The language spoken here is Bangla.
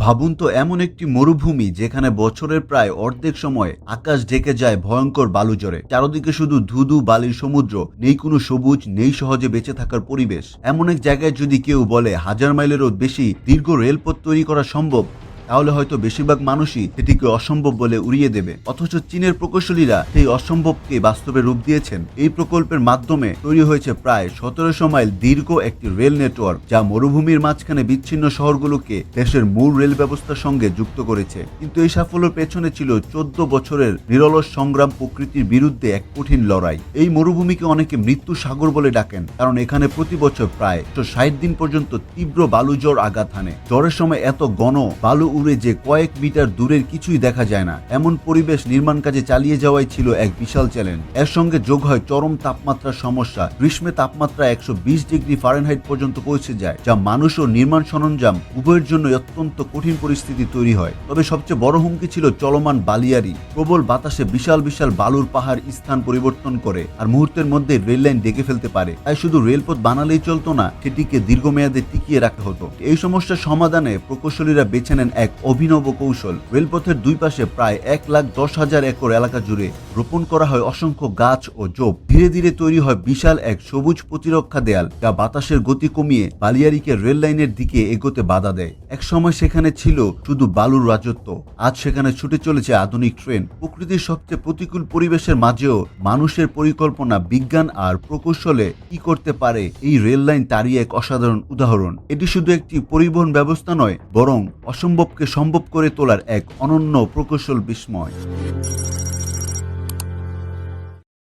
ভাবুন তো, এমন একটি মরুভূমি যেখানে বছরের প্রায় অর্ধেক সময় আকাশ ঢেকে যায় ভয়ঙ্কর বালুচরে, চারদিকে শুধু ধুধু বালির সমুদ্র, নেই কোনো সবুজ, নেই সহজে বেঁচে থাকার পরিবেশ। এমন এক জায়গায় যদি কেউ বলে 1000 মাইলেরও বেশি দীর্ঘ রেলপথ তৈরি করা সম্ভব, তাহলে হয়তো বেশিরভাগ মানুষই সেটিকে অসম্ভব বলে উড়িয়ে দেবে। অথচ চীনের প্রকৌশলীরা সেই অসম্ভবকে বাস্তবে রূপ দিয়েছেন। এই প্রকল্পের মাধ্যমে তৈরি হয়েছে প্রায় 1700 মাইল দীর্ঘ একটি রেল নেটওয়ার্ক, যা মরুভূমির মাঝখানে বিচ্ছিন্ন শহরগুলোকে দেশের মূল রেল ব্যবস্থার সঙ্গে যুক্ত করেছে। কিন্তু এই সাফল্যের পেছনে ছিল 14 বছরের নিরলস সংগ্রাম, প্রকৃতির বিরুদ্ধে এক কঠিন লড়াই। এই মরুভূমিকে অনেকে মৃত্যু সাগর বলে ডাকেন, কারণ এখানে প্রতি বছর প্রায় 60 দিন পর্যন্ত তীব্র বালুঝড় আঘাত হানে। ঝড়ের সময় এত ঘন বালু উড়ে যে কয়েক মিটার দূরের কিছুই দেখা যায় না। এমন পরিবেশ নির্মাণ কাজে চালিয়ে যাওয়াই ছিল এক বিশাল চ্যালেঞ্জ। এর সঙ্গে যোগ হয় চরম তাপমাত্রার সমস্যা। গ্রীষ্মে তাপমাত্রা 120 ডিগ্রি ফারেনহাইট পর্যন্ত পৌঁছে যায়, যা মানুষ ও নির্মাণ সরঞ্জাম উভয়ের জন্য অত্যন্ত কঠিন পরিস্থিতি তৈরি হয়। তবে সবচেয়ে বড় হুমকি ছিল চলমান বালিয়ারি। প্রবল বাতাসে বিশাল বিশাল বালুর পাহাড় স্থান পরিবর্তন করে আর মুহূর্তের মধ্যে রেল লাইন ডেকে ফেলতে পারে। তাই শুধু রেলপথ বানালেই চলতো না, সেটিকে দীর্ঘমেয়াদে টিকিয়ে রাখতে হতো। এই সমস্যার সমাধানে প্রকৌশলীরা বেছে নেন এক অভিনব কৌশল। রেলপথের দুই পাশে প্রায় 1,10,000 একর এলাকা জুড়ে রোপণ করা হয় অসংখ্য গাছ ও ঝোপ। ধীরে ধীরে তৈরি হয় বিশাল এক সবুজ প্রতিরক্ষা দেয়াল, যা বাতাসের গতি কমিয়ে বালিয়ারিকে রেল লাইনের দিকে এগোতে বাধা দেয়। এক সময় সেখানে ছিল শুধু বালুর রাজত্ব, আজ সেখানে ছুটে চলেছে আধুনিক ট্রেন। প্রকৃতির সবচেয়ে প্রতিকূল পরিবেশের মাঝেও মানুষের পরিকল্পনা, বিজ্ঞান আর প্রকৌশলে কি করতে পারে এই রেল লাইন তারই এক অসাধারণ উদাহরণ। এটি শুধু একটি পরিবহন ব্যবস্থা নয়, বরং অসম্ভবকে সম্ভব করে তোলার এক অনন্য প্রকৌশল বিস্ময়।